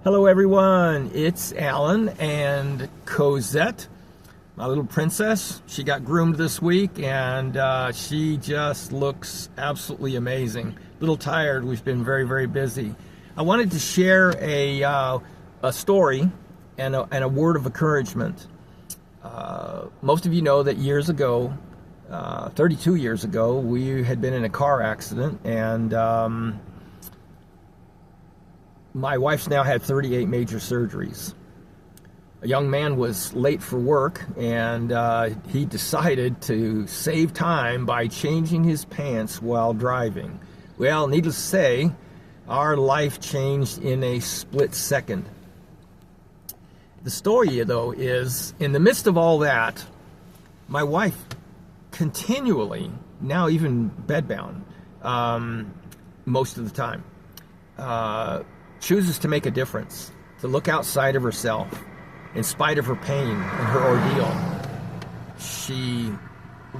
Hello everyone, it's Alan and Cosette, my little princess. She got groomed this week and she just looks absolutely amazing. A little tired, we've been very busy. I wanted to share a story and a word of encouragement. Most of you know that years ago, 32 years ago, we had been in a car accident, and my wife's now had 38 major surgeries. A young man was late for work, and he decided to save time by changing his pants while driving. Well, needless to say, our life changed in a split second. The story, though, is in the midst of all that, my wife continually, now even bedbound, most of the time, chooses to make a difference, to look outside of herself, in spite of her pain and her ordeal. She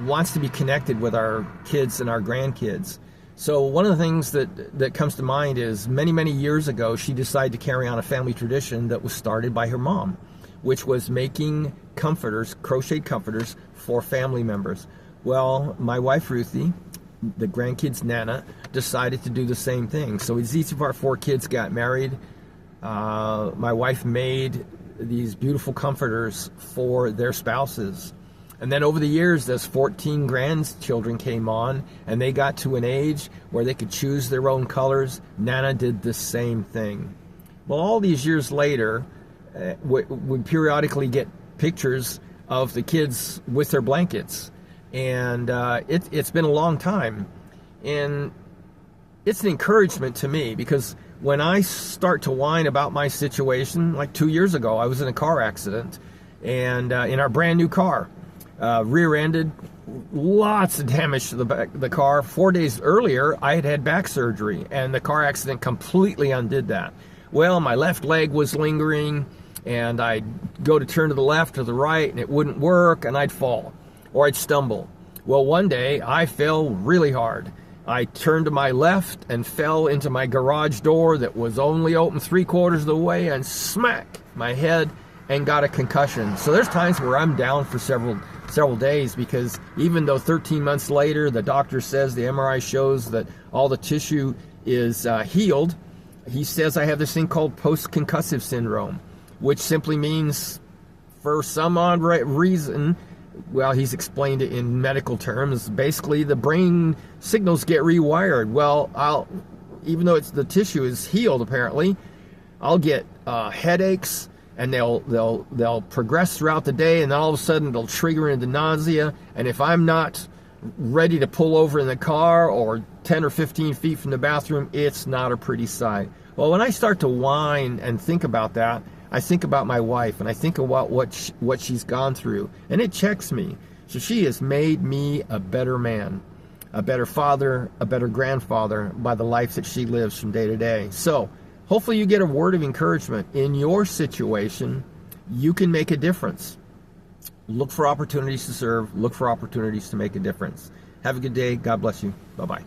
wants to be connected with our kids and our grandkids. So one of the things that comes to mind is many years ago, she decided to carry on a family tradition that was started by her mom, which was making comforters, crocheted comforters for family members. Well, my wife Ruthie, the grandkids' Nana, decided to do the same thing. So as each of our 4 kids got married, my wife made these beautiful comforters for their spouses. And then over the years, those 14 grandchildren came on, and they got to an age where they could choose their own colors. Nana did the same thing. Well, all these years later, we periodically get pictures of the kids with their blankets. And it's been a long time, and it's an encouragement to me, because when I start to whine about my situation, like 2 years ago, I was in a car accident, and in our brand new car, rear-ended, lots of damage to the back of the car. 4 days earlier, I had back surgery, and the car accident completely undid that. Well, my left leg was lingering, and I'd go to turn to the left or the right, and it wouldn't work, and I'd fall. Or I'd stumble. Well, one day I fell really hard. I turned to my left and fell into my garage door that was only open 3/4 of the way, and smack my head and got a concussion. So there's times where I'm down for several days, because even though 13 months later the doctor says, the MRI shows that all the tissue is healed, he says I have this thing called post-concussive syndrome, which simply means, for some odd reason, well, he's explained it in medical terms, basically the brain signals get rewired. Well, even though the tissue is healed, apparently, I'll get headaches, and they'll progress throughout the day, and then all of a sudden they'll trigger into nausea. And if I'm not ready to pull over in the car or 10 or 15 feet from the bathroom, it's not a pretty sight. Well, when I start to whine and think about that, I think about my wife, and I think about what she's gone through, and it checks me. So she has made me a better man, a better father, a better grandfather by the life that she lives from day to day. So hopefully you get a word of encouragement. In your situation, you can make a difference. Look for opportunities to serve. Look for opportunities to make a difference. Have a good day. God bless you. Bye-bye.